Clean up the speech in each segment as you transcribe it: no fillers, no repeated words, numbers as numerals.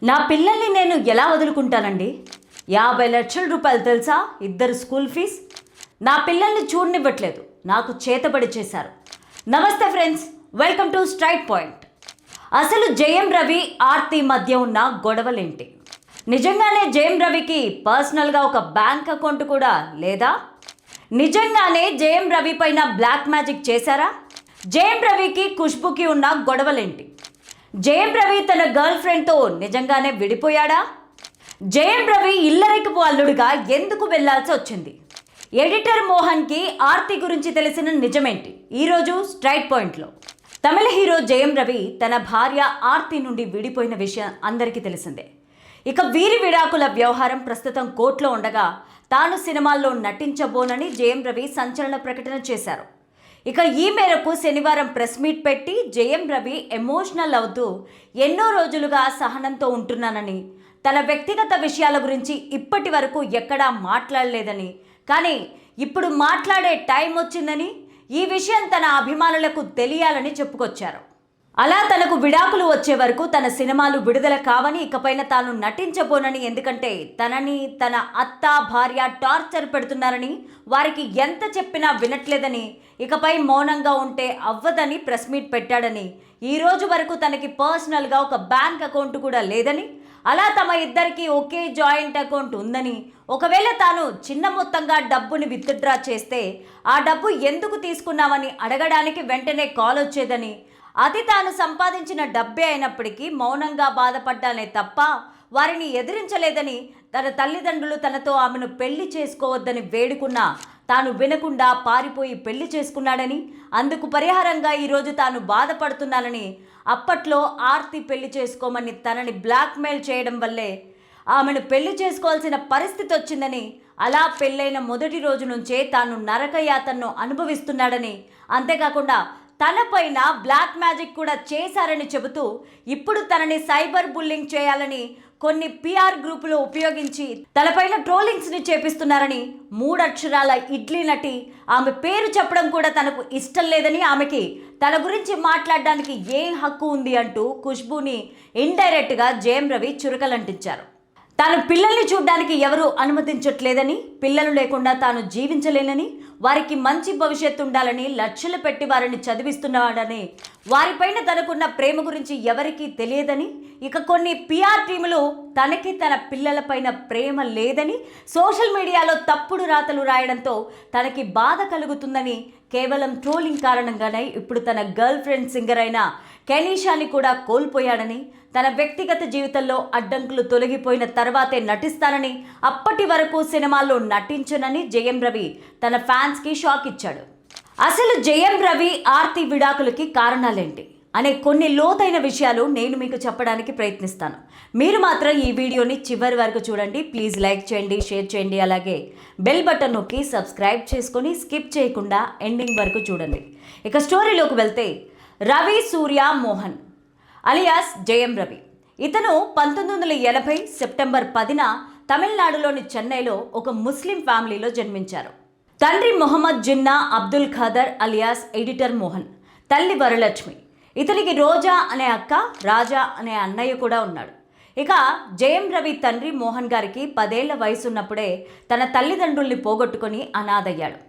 నా పిల్లల్ని నేను ఎలా వదులుకుంటానండి? 50 లక్షల రూపాయలు తెలుసా? ఇద్దరు స్కూల్ ఫీజ్. నా పిల్లల్ని చూడనివ్వట్లేదు, నాకు చేతబడి చేశారు. నమస్తే friends, welcome to straight point. అసలు జయం రవి ఆర్తి మధ్య ఉన్న గొడవలేంటి? నిజంగానే జయం రవికి పర్సనల్గా ఒక బ్యాంక్ అకౌంట్ కూడా లేదా? నిజంగానే జయం రవి పైన బ్లాక్ మ్యాజిక్ చేశారా? జయం రవికి ఖుష్బుకి ఉన్న గొడవలేంటి? జయం రవి తన గర్ల్ ఫ్రెండ్తో నిజంగానే విడిపోయాడా? జయం రవి ఇల్లరికపు అల్లుడుగా ఎందుకు వెళ్లాల్సి వచ్చింది? ఎడిటర్ మోహన్కి ఆర్తి గురించి తెలిసిన నిజమేంటి? ఈరోజు స్ట్రైట్ పాయింట్లో. తమిళ హీరో జయం రవి తన భార్య ఆర్తి నుండి విడిపోయిన విషయం అందరికీ తెలిసిందే. ఇక వీరి విడాకుల వ్యవహారం ప్రస్తుతం కోర్టులో ఉండగా తాను సినిమాల్లో నటించబోనని జయం రవి సంచలన ప్రకటన చేశారు. ఇక ఈ మేరకు శనివారం ప్రెస్ మీట్ పెట్టి జయం రవి ఎమోషనల్ అవుతూ ఎన్నో రోజులుగా సహనంతో ఉంటున్నానని, తన వ్యక్తిగత విషయాల గురించి ఇప్పటి వరకు ఎక్కడా మాట్లాడలేదని, కానీ ఇప్పుడు మాట్లాడే టైం వచ్చిందని, ఈ విషయం తన అభిమానులకు తెలియాలని చెప్పుకొచ్చారు. అలా తనకు విడాకులు వచ్చే వరకు తన సినిమాలు విడుదల కావని, ఇకపైన తాను నటించబోనని, ఎందుకంటే తనని తన అత్త భార్య టార్చర్ పెడుతున్నారని, వారికి ఎంత చెప్పినా వినట్లేదని, ఇకపై మౌనంగా ఉంటే అవ్వదని ప్రెస్ మీట్ పెట్టాడని, ఈ రోజు వరకు తనకి పర్సనల్గా ఒక బ్యాంక్ అకౌంట్ కూడా లేదని, అలా తమ ఇద్దరికి ఒకే జాయింట్ అకౌంట్ ఉందని, ఒకవేళ తాను చిన్న మొత్తంగా డబ్బుని విత్డ్రా చేస్తే ఆ డబ్బు ఎందుకు తీసుకున్నామని అడగడానికి వెంటనే కాల్ వచ్చేదని, అది తాను సంపాదించిన డబ్బే అయినప్పటికీ మౌనంగా బాధపడ్డానే తప్ప వారిని ఎదిరించలేదని, తన తల్లిదండ్రులు తనతో ఆమెను పెళ్లి చేసుకోవద్దని వేడుకున్నా తాను వినకుండా పారిపోయి పెళ్లి చేసుకున్నాడని, అందుకు పరిహారంగా ఈరోజు తాను బాధపడుతున్నానని, అప్పట్లో ఆర్తి పెళ్లి చేసుకోమని తనని బ్లాక్మెయిల్ చేయడం వల్లే ఆమెను పెళ్లి చేసుకోవాల్సిన పరిస్థితి వచ్చిందని, అలా పెళ్ళైన మొదటి రోజు నుంచే తాను నరకయాతనను అనుభవిస్తున్నాడని, అంతేకాకుండా తనపైన బ్లాక్ మ్యాజిక్ కూడా చేశారని చెబుతూ ఇప్పుడు తనని సైబర్ బుల్లింగ్ చేయాలని కొన్ని పిఆర్ గ్రూపులు ఉపయోగించి తనపైన ట్రోలింగ్స్ని చేపిస్తున్నారని, 3 అక్షరాల ఇడ్లీ నటి ఆమె పేరు చెప్పడం కూడా తనకు ఇష్టం లేదని, ఆమెకి తన గురించి మాట్లాడడానికి ఏం హక్కు ఉంది అంటూ ఖుష్బుని ఇండైరెక్ట్గా జయం రవి చురకలంటించారు. తాను పిల్లల్ని చూడడానికి ఎవరూ అనుమతించట్లేదని, పిల్లలు లేకుండా తాను జీవించలేనని, వారికి మంచి భవిష్యత్తు ఉండాలని లక్షలు పెట్టి వారిని చదివిస్తున్నాడని, వారిపైన తనకున్న ప్రేమ గురించి ఎవరికీ తెలియదని, ఇక కొన్ని పిఆర్ టీములు తనకి తన పిల్లలపైన ప్రేమ లేదని సోషల్ మీడియాలో తప్పుడు రాతలు రాయడంతో తనకి బాధ కలుగుతుందని, కేవలం ట్రోలింగ్ కారణంగానే ఇప్పుడు తన గర్ల్ ఫ్రెండ్ సింగర్ అయిన కెనీషాని కూడా కోల్పోయాడని, తన వ్యక్తిగత జీవితంలో అడ్డంకులు తొలగిపోయిన తర్వాతే నటిస్తానని, అప్పటి వరకు సినిమాల్లో నటించనని జయం రవి తన ఫ్యాన్స్కి షాక్ ఇచ్చాడు. అసలు జయం రవి ఆర్తి విడాకులకి కారణాలేంటి అనే కొన్ని లోతైన విషయాలు నేను మీకు చెప్పడానికి ప్రయత్నిస్తాను. మీరు మాత్రం ఈ వీడియోని చివరి వరకు చూడండి. ప్లీజ్ లైక్ చేయండి, షేర్ చేయండి, అలాగే బెల్ బటన్ నొక్కి సబ్స్క్రైబ్ చేసుకొని స్కిప్ చేయకుండా ఎండింగ్ వరకు చూడండి. ఇక స్టోరీలోకి వెళ్తే, రవి సూర్య మోహన్ అలియాస్ జయం రవి. ఇతను 1980 సెప్టెంబర్ 10న తమిళనాడులోని చెన్నైలో ఒక ముస్లిం ఫ్యామిలీలో జన్మించారు. తండ్రి మొహమ్మద్ జిన్నా అబ్దుల్ ఖాదర్ అలియాస్ ఎడిటర్ మోహన్, తల్లి వరలక్ష్మి. ఇతనికి రోజా అనే అక్క, రాజా అనే అన్నయ్య కూడా ఉన్నాడు. ఇక జయం రవి తండ్రి మోహన్ గారికి 10 ఏళ్ల వయసు ఉన్నప్పుడే తన తల్లిదండ్రుల్ని పోగొట్టుకొని అనాథయ్యాడు.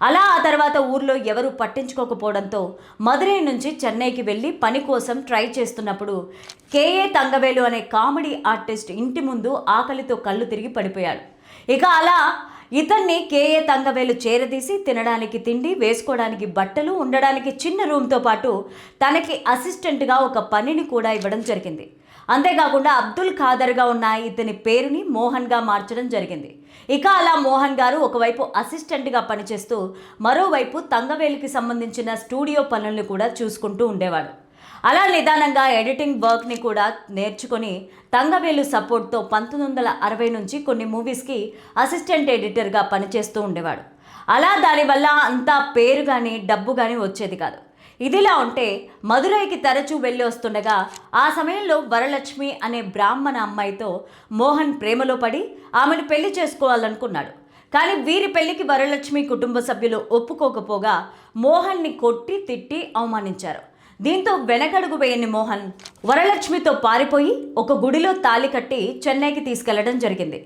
అలా ఆ తర్వాత ఊర్లో ఎవరూ పట్టించుకోకపోవడంతో మదురై నుంచి చెన్నైకి వెళ్ళి పని కోసం ట్రై చేస్తున్నప్పుడు కేఏ తంగవేలు అనే కామెడీ ఆర్టిస్ట్ ఇంటి ముందు ఆకలితో కళ్ళు తిరిగి పడిపోయాడు. ఇక అలా ఇతన్ని కేఏ తంగవేలు చేరదీసి తినడానికి తిండి, వేసుకోవడానికి బట్టలు, ఉండడానికి చిన్న రూమ్తో పాటు తనకి అసిస్టెంట్గా ఒక పనిని కూడా ఇవ్వడం జరిగింది. అంతేకాకుండా అబ్దుల్ ఖాదర్గా ఉన్న ఇతని పేరుని మోహన్గా మార్చడం జరిగింది. ఇక అలా మోహన్ గారు ఒకవైపు అసిస్టెంట్గా పనిచేస్తూ మరోవైపు తంగవేలుకి సంబంధించిన స్టూడియో పనులను కూడా చూసుకుంటూ ఉండేవాడు. అలా నిదానంగా ఎడిటింగ్ వర్క్ని కూడా నేర్చుకొని తంగవేలు సపోర్ట్తో 1960 నుంచి కొన్ని మూవీస్కి అసిస్టెంట్ ఎడిటర్గా పనిచేస్తూ ఉండేవాడు. అలా దానివల్ల అంతా పేరు కానీ డబ్బు కానీ వచ్చేది కాదు. ఇదిలా ఉంటే మదురైకి తరచూ వెళ్ళి వస్తుండగా ఆ సమయంలో వరలక్ష్మి అనే బ్రాహ్మణ అమ్మాయితో మోహన్ ప్రేమలో పడి ఆమెను పెళ్లి చేసుకోవాలనుకున్నాడు. కానీ వీరి పెళ్లికి వరలక్ష్మి కుటుంబ సభ్యులు ఒప్పుకోకపోగా మోహన్ని కొట్టి తిట్టి అవమానించారు. దీంతో వెనకడుగు వేయని మోహన్ వరలక్ష్మితో పారిపోయి ఒక గుడిలో తాళి కట్టి చెన్నైకి తీసుకెళ్లడం జరిగింది.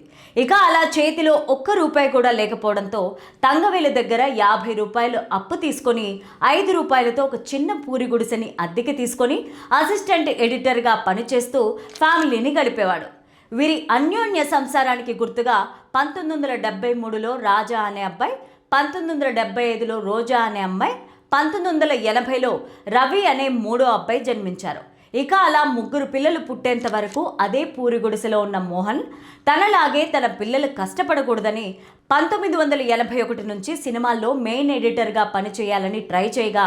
ఇక అలా చేతిలో ఒక్క రూపాయి కూడా లేకపోవడంతో తంగవేలు దగ్గర 50 రూపాయలు అప్పు తీసుకొని 5 రూపాయలతో ఒక చిన్న పూరి గుడిసెని అద్దెకి తీసుకొని అసిస్టెంట్ ఎడిటర్గా పనిచేస్తూ ఫ్యామిలీని గడిపేవాడు. వీరి అన్యోన్య సంసారానికి గుర్తుగా 1973లో రాజా అనే అబ్బాయి, 1975లో రోజా అనే అమ్మాయి, 1980లో రవి అనే మూడో అబ్బాయి జన్మించారు. ఇక అలా 3 పిల్లలు పుట్టేంత వరకు అదే పూరి గుడిసెలో ఉన్న మోహన్ తనలాగే తన పిల్లలు కష్టపడకూడదని 1981 నుంచి సినిమాల్లో మెయిన్ ఎడిటర్గా పనిచేయాలని ట్రై చేయగా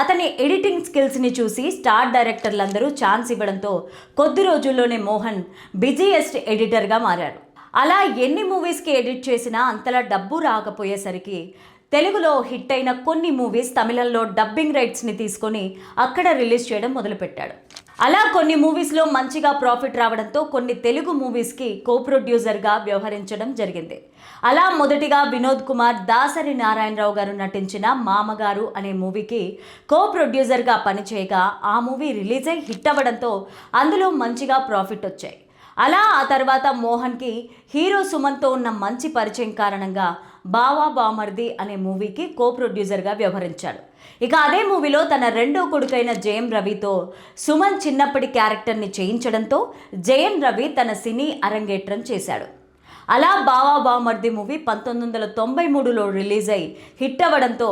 అతని ఎడిటింగ్ స్కిల్స్ని చూసి స్టార్ డైరెక్టర్లందరూ ఛాన్స్ ఇవ్వడంతో కొద్ది రోజుల్లోనే మోహన్ బిజీయెస్ట్ ఎడిటర్గా మారారు. అలా ఎన్ని మూవీస్కి ఎడిట్ చేసినా అంతలా డబ్బు రాకపోయేసరికి తెలుగులో హిట్ అయిన కొన్ని మూవీస్ తమిళంలో డబ్బింగ్ రైట్స్ని తీసుకొని అక్కడ రిలీజ్ చేయడం మొదలుపెట్టాడు. అలా కొన్ని మూవీస్లో మంచిగా ప్రాఫిట్ రావడంతో కొన్ని తెలుగు మూవీస్కి కో ప్రొడ్యూసర్గా వ్యవహరించడం జరిగింది. అలా మొదటిగా వినోద్ కుమార్, దాసరి నారాయణరావు గారు నటించిన మామగారు అనే మూవీకి కో ప్రొడ్యూసర్గా పనిచేయగా ఆ మూవీ రిలీజ్ అయి హిట్ అవ్వడంతో అందులో మంచిగా ప్రాఫిట్ వచ్చాయి. అలా ఆ తర్వాత మోహన్కి హీరో సుమన్తో ఉన్న మంచి పరిచయం కారణంగా బావా బామర్ది అనే మూవీకి కో ప్రొడ్యూసర్గా వ్యవహరించాడు. ఇక అదే మూవీలో తన రెండో కొడుకైన జయం రవితో సుమన్ చిన్నప్పటి క్యారెక్టర్ని చేయించడంతో జయం రవి తన సినీ అరంగేట్రం చేశాడు. అలా బావా బామర్ది మూవీ 1993లో రిలీజ్ అయి హిట్ అవ్వడంతో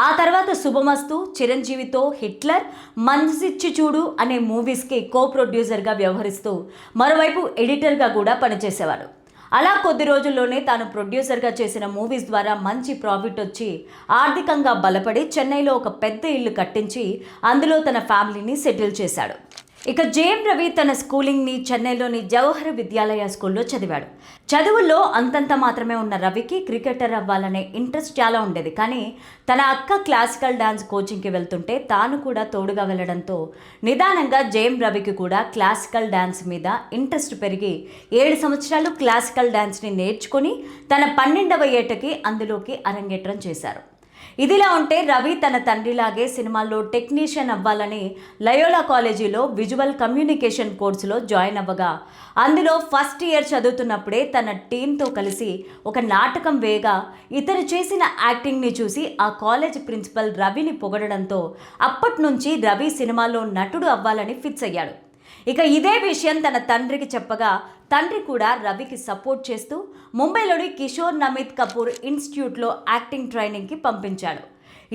ఆ తర్వాత శుభమస్తు, చిరంజీవితో హిట్లర్, మనసిచ్చి చూడు అనే మూవీస్కి కో ప్రొడ్యూసర్గా వ్యవహరిస్తూ మరోవైపు ఎడిటర్గా కూడా పనిచేసేవాడు. అలా కొద్ది రోజుల్లోనే తాను ప్రొడ్యూసర్గా చేసిన మూవీస్ ద్వారా మంచి ప్రాఫిట్ వచ్చి ఆర్థికంగా బలపడి చెన్నైలో ఒక పెద్ద ఇల్లు కట్టించి అందులో తన ఫ్యామిలీని సెటిల్ చేశాడు. ఇక జయం రవి తన స్కూలింగ్ని చెన్నైలోని జవహర్ విద్యాలయ స్కూల్లో చదివాడు. చదువుల్లో అంతంత మాత్రమే ఉన్న రవికి క్రికెటర్ అవ్వాలనే ఇంట్రెస్ట్ చాలా ఉండేది. కానీ తన అక్క క్లాసికల్ డాన్స్ కోచింగ్కి వెళ్తుంటే తాను కూడా తోడుగా వెళ్ళడంతో నిదానంగా జయం రవికి కూడా క్లాసికల్ డాన్స్ మీద ఇంట్రెస్ట్ పెరిగి 7 సంవత్సరాలు క్లాసికల్ డాన్స్ని నేర్చుకొని తన 12వ ఏటకి అందులోకి అరంగేట్రం చేశారు. ఇదిలా ఉంటే రవి తన తండ్రిలాగే సినిమాల్లో టెక్నీషియన్ అవ్వాలని లయోలా కాలేజీలో విజువల్ కమ్యూనికేషన్ కోర్సులో జాయిన్ అవ్వగా అందులో ఫస్ట్ ఇయర్ చదువుతున్నప్పుడే తన టీంతో కలిసి ఒక నాటకం వేయగా ఇతను చేసిన యాక్టింగ్ని చూసి ఆ కాలేజ్ ప్రిన్సిపల్ రవిని పొగడడంతో అప్పటి నుంచి రవి సినిమాలో నటుడు అవ్వాలని ఫిక్స్ అయ్యాడు. ఇక ఇదే విషయం తన తండ్రికి చెప్పగా తండ్రి కూడా రవికి సపోర్ట్ చేస్తూ ముంబైలోని కిషోర్ నమిత్ కపూర్ ఇన్స్టిట్యూట్లో యాక్టింగ్ ట్రైనింగ్కి పంపించాడు.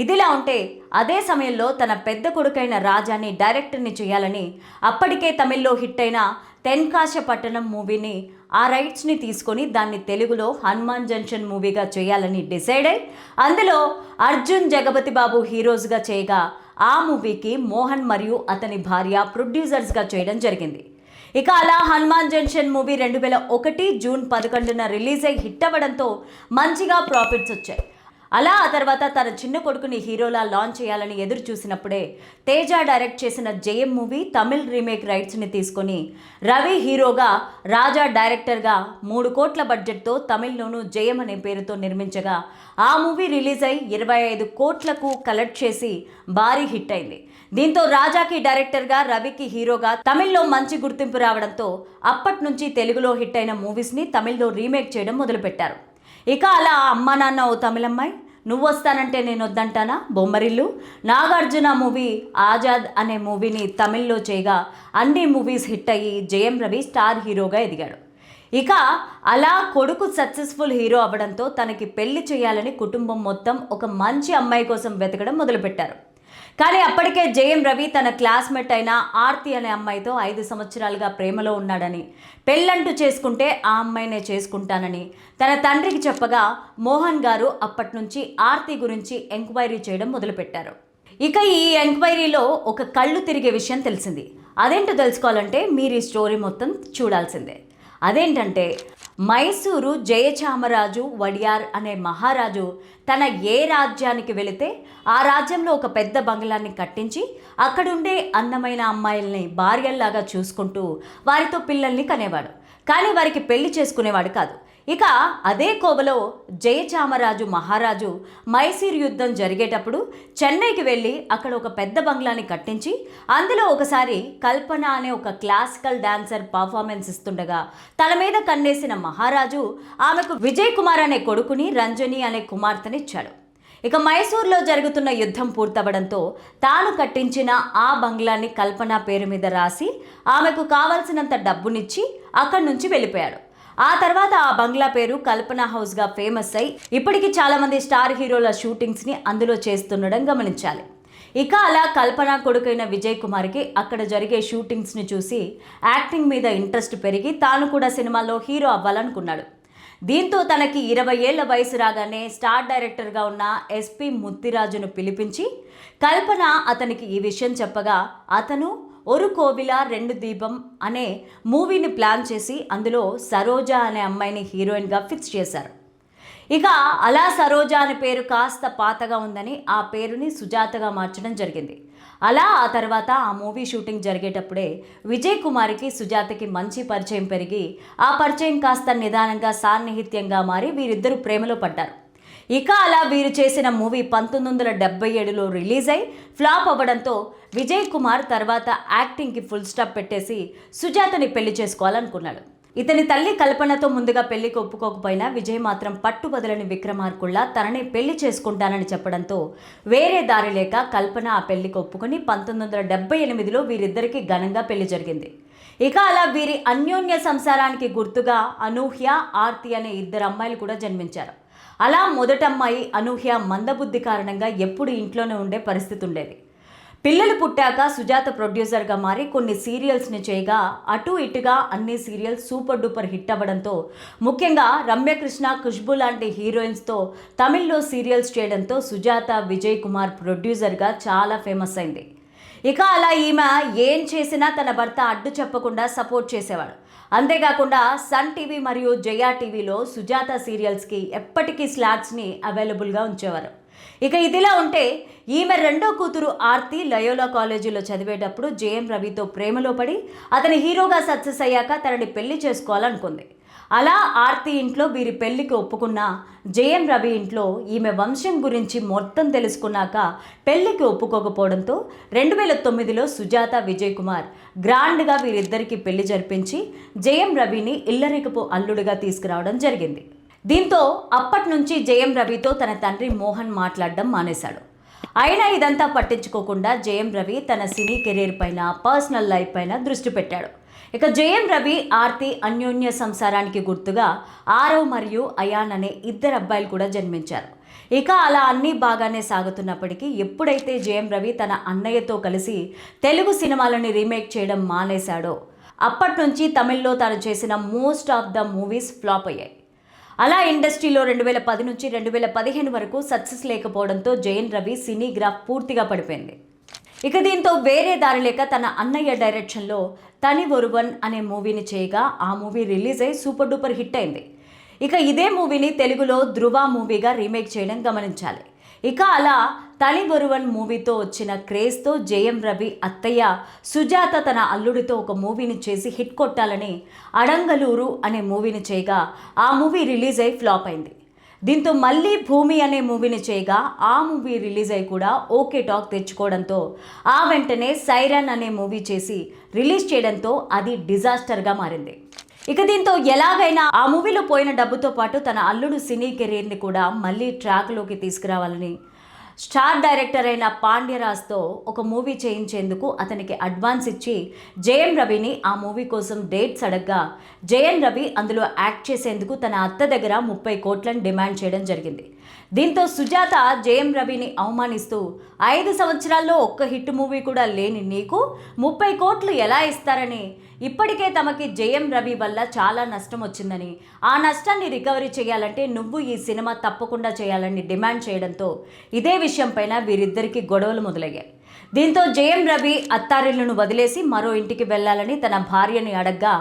ఇదిలా ఉంటే అదే సమయంలో తన పెద్ద కొడుకైన రాజాని డైరెక్టర్ని చేయాలని అప్పటికే తమిళ్లో హిట్ అయిన తెన్కాశ పట్టణం మూవీని ఆ రైట్స్ని తీసుకొని దాన్ని తెలుగులో హనుమాన్ జంక్షన్ మూవీగా చేయాలని డిసైడ్ అయి అందులో అర్జున్, జగపతి బాబు హీరోస్గా చేయగా ఆ మూవీకి మోహన్ మరియు అతని భార్య ప్రొడ్యూసర్స్గా చేయడం జరిగింది. ఇక అలా హనుమాన్ జంక్షన్ మూవీ 2001 జూన్ 11న రిలీజ్ అయి హిట్ అవ్వడంతో మంచిగా ప్రాఫిట్స్ వచ్చాయి. అలా ఆ తర్వాత తన చిన్న కొడుకుని హీరోలా లాంచ్ చేయాలని ఎదురు చూసినప్పుడే తేజ డైరెక్ట్ చేసిన జయం మూవీ తమిళ్ రీమేక్ రైట్స్ని తీసుకొని రవి హీరోగా, రాజా డైరెక్టర్గా 3 కోట్ల బడ్జెట్తో తమిళ్లోనూ జయం అనే పేరుతో నిర్మించగా ఆ మూవీ రిలీజ్ అయి 25 కోట్లకు కలెక్ట్ చేసి భారీ హిట్ అయింది. దీంతో రాజాకి డైరెక్టర్గా, రవికి హీరోగా తమిళ్లో మంచి గుర్తింపు రావడంతో అప్పటి నుంచి తెలుగులో హిట్ అయిన మూవీస్ని తమిళ్లో రీమేక్ చేయడం మొదలుపెట్టారు. ఇక అలా అమ్మా నాన్న ఓ తమిళమ్మాయి, నువ్వు వస్తానంటే నేను వద్దంటానా, బొమ్మరిల్లు, నాగార్జున మూవీ ఆజాద్ అనే మూవీని తమిళ్లో చేయగా అన్ని మూవీస్ హిట్ అయ్యి జయం రవి స్టార్ హీరోగా ఎదిగాడు. ఇక అలా కొడుకు సక్సెస్ఫుల్ హీరో అవ్వడంతో తనకి పెళ్లి చేయాలని కుటుంబం మొత్తం ఒక మంచి అమ్మాయి కోసం వెతకడం మొదలుపెట్టారు. కానీ అప్పటికే జయం రవి తన క్లాస్మేట్ అయిన ఆర్తి అనే అమ్మాయితో 5 సంవత్సరాలుగా ప్రేమలో ఉన్నాడని, పెళ్ళంటూ చేసుకుంటే ఆ అమ్మాయినే చేసుకుంటానని తన తండ్రికి చెప్పగా మోహన్ గారు అప్పటి నుంచి ఆర్తి గురించి ఎంక్వైరీ చేయడం మొదలుపెట్టారు. ఇక ఈ ఎంక్వైరీలో ఒక కళ్ళు తిరిగే విషయం తెలిసింది. అదేంటో తెలుసుకోవాలంటే మీరు ఈ స్టోరీ మొత్తం చూడాల్సిందే. అదేంటంటే మైసూరు జయచామరాజు వడియార్ అనే మహారాజు తన ఏ రాజ్యానికి వెళితే ఆ రాజ్యంలో ఒక పెద్ద బంగ్లాన్ని కట్టించి అక్కడుండే అందమైన అమ్మాయిల్ని భార్యల్లాగా చూసుకుంటూ వారితో పిల్లల్ని కనేవాడు. కానీ వారికి పెళ్లి చేసుకునేవాడు కాదు. ఇక అదే కోవలో జయచామరాజు మహారాజు మైసూర్ యుద్ధం జరిగేటప్పుడు చెన్నైకి వెళ్ళి అక్కడ ఒక పెద్ద బంగ్లాని కట్టించి అందులో ఒకసారి కల్పన అనే ఒక క్లాసికల్ డాన్సర్ పర్ఫార్మెన్స్ ఇస్తుండగా తన మీద కన్నేసిన మహారాజు ఆమెకు విజయ్ కుమార్ అనే కొడుకుని, రంజని అనే కుమార్తెనిచ్చాడు. ఇక మైసూర్లో జరుగుతున్న యుద్ధం పూర్తవడంతో తాను కట్టించిన ఆ బంగ్లాని కల్పన పేరు మీద రాసి ఆమెకు కావలసినంత డబ్బునిచ్చి అక్కడి నుంచి వెళ్ళిపోయాడు. ఆ తర్వాత ఆ బంగ్లా పేరు కల్పన హౌస్గా ఫేమస్ అయి ఇప్పటికీ చాలామంది స్టార్ హీరోల షూటింగ్స్ని అందులో చేస్తుండడం గమనించాలి. ఇక అలా కల్పన కొడుకైన విజయ్ కుమార్కి అక్కడ జరిగే షూటింగ్స్ని చూసి యాక్టింగ్ మీద ఇంట్రెస్ట్ పెరిగి తాను కూడా సినిమాలో హీరో అవ్వాలనుకున్నాడు. దీంతో తనకి 20 ఏళ్ల వయసు రాగానే స్టార్ డైరెక్టర్గా ఉన్న ఎస్పి ముత్తిరాజును పిలిపించి కల్పన అతనికి ఈ విషయం చెప్పగా అతను ఒరు కోవిల రెండు దీపం అనే మూవీని ప్లాన్ చేసి అందులో సరోజ అనే అమ్మాయిని హీరోయిన్గా ఫిక్స్ చేశారు. ఇక అలా సరోజ అనే పేరు కాస్త పాతగా ఉందని ఆ పేరుని సుజాతగా మార్చడం జరిగింది. అలా ఆ తర్వాత ఆ మూవీ షూటింగ్ జరిగేటప్పుడే విజయ్ కుమార్కి సుజాతకి మంచి పరిచయం పెరిగి ఆ పరిచయం కాస్త నిదానంగా సాన్నిహిత్యంగా మారి వీరిద్దరూ ప్రేమలో పడ్డారు. ఇక అలా వీరు చేసిన మూవీ 1977లో రిలీజ్ అయి ఫ్లాప్ అవ్వడంతో విజయ్ కుమార్ తర్వాత యాక్టింగ్కి ఫుల్ స్టాప్ పెట్టేసి సుజాతని పెళ్లి చేసుకోవాలనుకున్నాడు. ఇతని తల్లి కల్పనతో ముందుగా పెళ్లికి ఒప్పుకోకపోయినా విజయ్ మాత్రం పట్టుబదలని విక్రమార్కుళ్ళ తనని పెళ్లి చేసుకుంటానని చెప్పడంతో వేరే దారి లేక కల్పన ఆ పెళ్లికి ఒప్పుకొని 1978లో వీరిద్దరికీ ఘనంగా పెళ్లి జరిగింది. ఇక అలా వీరి అన్యోన్య సంసారానికి గుర్తుగా అనూహ్య, ఆర్తి అనే 2 అమ్మాయిలు కూడా జన్మించారు. అలా మొదటమ్మాయి అనూహ్య మందబుద్ధి కారణంగా ఎప్పుడు ఇంట్లోనే ఉండే పరిస్థితి ఉండేది. పిల్లలు పుట్టాక సుజాత ప్రొడ్యూసర్గా మారి కొన్ని సీరియల్స్ని చేయగా అటు ఇటుగా అన్ని సీరియల్స్ సూపర్ డూపర్ హిట్ అవ్వడంతో ముఖ్యంగా రమ్యకృష్ణ, ఖుష్బు లాంటి హీరోయిన్స్తో తమిళ్లో సీరియల్స్ చేయడంతో సుజాత విజయ్ కుమార్ ప్రొడ్యూసర్గా చాలా ఫేమస్ అయింది. ఇక అలా ఈమె ఏం చేసినా తన భర్త అడ్డు చెప్పకుండా సపోర్ట్ చేసేవాడు. అంతేకాకుండా సన్ టీవీ మరియు జయా టీవీలో సుజాత సీరియల్స్కి ఎప్పటికీ స్లాట్స్ని అవైలబుల్గా ఉంచేవారు. ఇక ఇదిలా ఉంటే ఈమె రెండో కూతురు ఆర్తి లయోలా కాలేజీలో చదివేటప్పుడు జేఎం రవితో ప్రేమలో పడి అతని హీరోగా సక్సెస్ అయ్యాక తనని పెళ్లి చేసుకోవాలనుకుంది. అలా ఆర్తి ఇంట్లో వీరి పెళ్లికి ఒప్పుకున్న జేఎం రవి ఇంట్లో ఈమె వంశం గురించి మొత్తం తెలుసుకున్నాక పెళ్లికి ఒప్పుకోకపోవడంతో 2009లో సుజాత, విజయ్ కుమార్ గ్రాండ్గా వీరిద్దరికీ పెళ్లి జరిపించి జేఎం రవిని ఇల్లరికపు అల్లుడిగా తీసుకురావడం జరిగింది. దీంతో అప్పటి నుంచి జేఎం రవితో తన తండ్రి మోహన్ మాట్లాడడం మానేశాడు. అయినా ఇదంతా పట్టించుకోకుండా జేఎం రవి తన సినీ కెరీర్ పైన, పర్సనల్ లైఫ్ పైన దృష్టి పెట్టాడు. ఇక జేఎం రవి, ఆర్తి అన్యోన్య సంసారానికి గుర్తుగా ఆరవ్ మరియు అయాన్ అనే 2 అబ్బాయిలు కూడా జన్మించారు. ఇక అలా అన్నీ బాగానే సాగుతున్నప్పటికీ ఎప్పుడైతే జేఎం రవి తన అన్నయ్యతో కలిసి తెలుగు సినిమాలని రీమేక్ చేయడం మానేశాడో అప్పటి నుంచి తమిళ్లో తాను చేసిన most of the movies flop అయ్యాయి. అలా ఇండస్ట్రీలో 2010 నుంచి 2015 వరకు సక్సెస్ లేకపోవడంతో జేఎం రవి సినీ గ్రాఫ్ పూర్తిగా పడిపోయింది. ఇక దీంతో వేరే దారి లేక తన అన్నయ్య డైరెక్షన్లో తని ఒరువన్ అనే మూవీని చేయగా ఆ మూవీ రిలీజ్ అయి సూపర్ డూపర్ హిట్ అయింది. ఇక ఇదే మూవీని తెలుగులో ధృవ మూవీగా రీమేక్ చేయడం గమనించాలి. ఇక అలా తని ఒరువన్ మూవీతో వచ్చిన క్రేజ్తో జేఎం రవి అత్తయ్య సుజాత తన అల్లుడితో ఒక మూవీని చేసి హిట్ కొట్టాలని అడంగలూరు అనే మూవీని చేయగా ఆ మూవీ రిలీజ్ అయి ఫ్లాప్ అయింది. దీంతో మళ్ళీ భూమి అనే మూవీని చేయగా ఆ మూవీ రిలీజ్ అయి కూడా ఓకే టాక్ తెచ్చుకోవడంతో ఆ వెంటనే సైరన్ అనే మూవీ చేసి రిలీజ్ చేయడంతో అది డిజాస్టర్గా మారింది. ఇక దీంతో ఎలాగైనా ఆ మూవీలో పోయిన డబ్బుతో పాటు తన అల్లుడు సినీ కెరీర్ని కూడా మళ్ళీ ట్రాక్లోకి తీసుకురావాలని స్టార్ డైరెక్టర్ అయిన పాండ్యరాజ్తో ఒక మూవీ చేయించేందుకు అతనికి అడ్వాన్స్ ఇచ్చి జేఎం రవిని ఆ మూవీ కోసం డేట్స్ అడగ్గా జేఎం రవి అందులో యాక్ట్ చేసేందుకు తన అత్త దగ్గర 30 కోట్లను డిమాండ్ చేయడం జరిగింది. దీంతో సుజాత జేఎం రవిని అవమానిస్తూ 5 సంవత్సరాల్లో ఒక్క హిట్ మూవీ కూడా లేని నీకు 30 కోట్లు ఎలా ఇస్తారని, ఇప్పటికే తమకి జేఎం రవి వల్ల చాలా నష్టం వచ్చిందని, ఆ నష్టాన్ని రికవరీ చేయాలంటే నువ్వు ఈ సినిమా తప్పకుండా చేయాలని డిమాండ్ చేయడంతో ఇదే విషయం పైన వీరిద్దరికీ గొడవలు మొదలయ్యాయి. దీంతో జయం రవి అత్తారిల్లును వదిలేసి మరో ఇంటికి వెళ్లాలని తన భార్యని అడగ్గా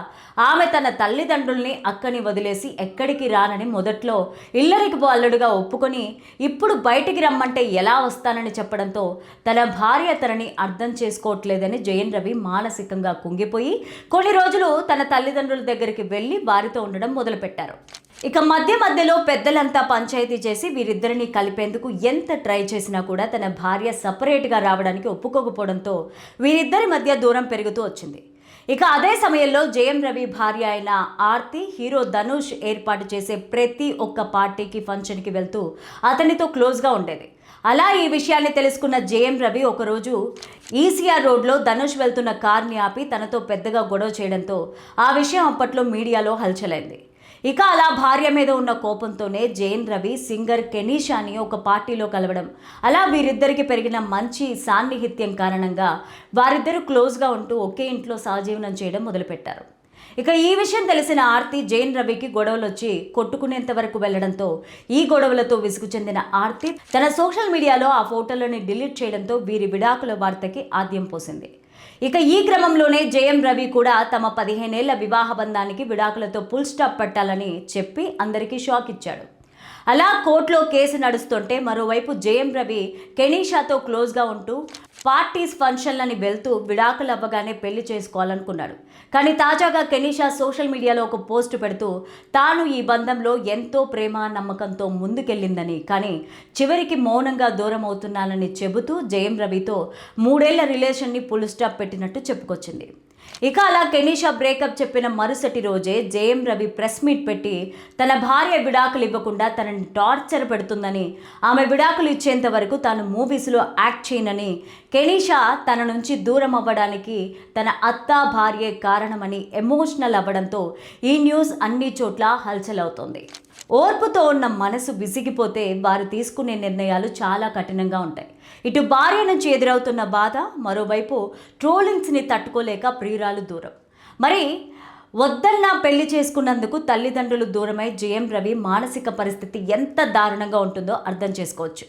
ఆమె తన తల్లిదండ్రుల్ని అక్కని వదిలేసి ఎక్కడికి రానని మొదట్లో ఇల్లరికి అల్లుడుగా ఒప్పుకొని ఇప్పుడు బయటికి రమ్మంటే ఎలా వస్తానని చెప్పడంతో తన భార్య తనని అర్థం చేసుకోవట్లేదని జయం రవి మానసికంగా కుంగిపోయి కొన్ని రోజులు తన తల్లిదండ్రుల దగ్గరికి వెళ్ళి వారితో ఉండడం మొదలుపెట్టారు. ఇక మధ్యలో పెద్దలంతా పంచాయతీ చేసి వీరిద్దరిని కలిపేందుకు ఎంత ట్రై చేసినా కూడా తన భార్య సపరేట్గా రావడానికి ఒప్పుకోకపోవడంతో వీరిద్దరి మధ్య దూరం పెరుగుతూ వచ్చింది. ఇక అదే సమయంలో జయం రవి భార్య అయిన ఆర్తి హీరో ధనుష్ ఏర్పాటు చేసే ప్రతి ఒక్క పార్టీకి ఫంక్షన్కి వెళ్తూ అతనితో క్లోజ్గా ఉండేది. అలా ఈ విషయాన్ని తెలుసుకున్న జయం రవి ఒకరోజు ఈసీఆర్ రోడ్లో ధనుష్ వెళ్తున్న కార్ని ఆపి తనతో పెద్దగా గొడవ చేయడంతో ఆ విషయం అప్పట్లో మీడియాలో హల్చలైంది. ఇక అలా భార్య మీద ఉన్న కోపంతోనే జయం రవి సింగర్ కెనీషాని ఒక పార్టీలో కలవడం, అలా వీరిద్దరికి పెరిగిన మంచి సాన్నిహిత్యం కారణంగా వారిద్దరూ క్లోజ్గా ఉంటూ ఒకే ఇంట్లో సహజీవనం చేయడం మొదలుపెట్టారు. ఇక ఈ విషయం తెలిసిన ఆర్తి జయం రవికి గొడవలు వచ్చి కొట్టుకునేంత వరకు వెళ్లడంతో ఈ గొడవలతో విసుగు చెందిన ఆర్తి తన సోషల్ మీడియాలో ఆ ఫోటోలను డిలీట్ చేయడంతో వీరి విడాకుల వార్తకి ఆద్యం పోసింది. ఇక ఈ క్రమంలోనే జయం రవి కూడా తమ 15 ఏళ్ల వివాహ బంధానికి విడాకులతో ఫుల్ స్టాప్ పెట్టాలని చెప్పి అందరికీ షాక్ ఇచ్చాడు. అలా కోర్టులో కేసు నడుస్తుంటే మరోవైపు జయం రవి కెనీషాతో క్లోజ్గా ఉంటూ పార్టీస్ ఫంక్షన్లని వెళ్తూ విడాకులు అవ్వగానే పెళ్లి చేసుకోవాలనుకున్నాడు. కానీ తాజాగా కెనీషా సోషల్ మీడియాలో ఒక పోస్ట్ పెడుతూ తాను ఈ బంధంలో ఎంతో ప్రేమ నమ్మకంతో ముందుకెళ్ళిందని, కానీ చివరికి మౌనంగా దూరం అవుతున్నానని చెబుతూ జయం రవితో 3 ఏళ్ల రిలేషన్ని ఫుల్ స్టాప్ పెట్టినట్టు చెప్పుకొచ్చింది. ఇక అలా కెనీషా బ్రేకప్ చెప్పిన మరుసటి రోజే జయం రవి ప్రెస్ మీట్ పెట్టి తన భార్య విడాకులు ఇవ్వకుండా తనని టార్చర్ పెడుతుందని, ఆమె విడాకులు ఇచ్చేంత వరకు తాను మూవీస్లో యాక్ట్ చేయనని, కెనీషా తన నుంచి దూరం అవ్వడానికి తన అత్త భార్యే కారణమని ఎమోషనల్ అవ్వడంతో ఈ న్యూస్ అన్ని చోట్ల హల్చల్ అవుతోంది. ఓర్పుతో ఉన్న మనసు విసిగిపోతే వారు తీసుకునే నిర్ణయాలు చాలా కఠినంగా ఉంటాయి. ఇటు భార్య నుంచి ఎదురవుతున్న బాధ, మరోవైపు ట్రోలింగ్స్ని తట్టుకోలేక ప్రియురాలు దూరం. మరి వద్దన్నా పెళ్లి చేసుకున్నందుకు తల్లిదండ్రులు దూరమై జయం రవి మానసిక పరిస్థితి ఎంత దారుణంగా ఉంటుందో అర్థం చేసుకోవచ్చు.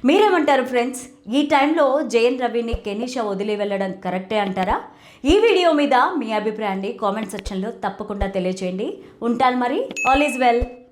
మీరేమంటారు ఫ్రెండ్స్? ఈ టైంలో జయం రవిని కెనీషా వదిలి వెళ్ళడం కరెక్టే అంటారా? ఈ వీడియో మీద మీ అభిప్రాయాన్ని కామెంట్ సెక్షన్లో తప్పకుండా తెలియచేయండి. ఉంటాను మరి. All is well.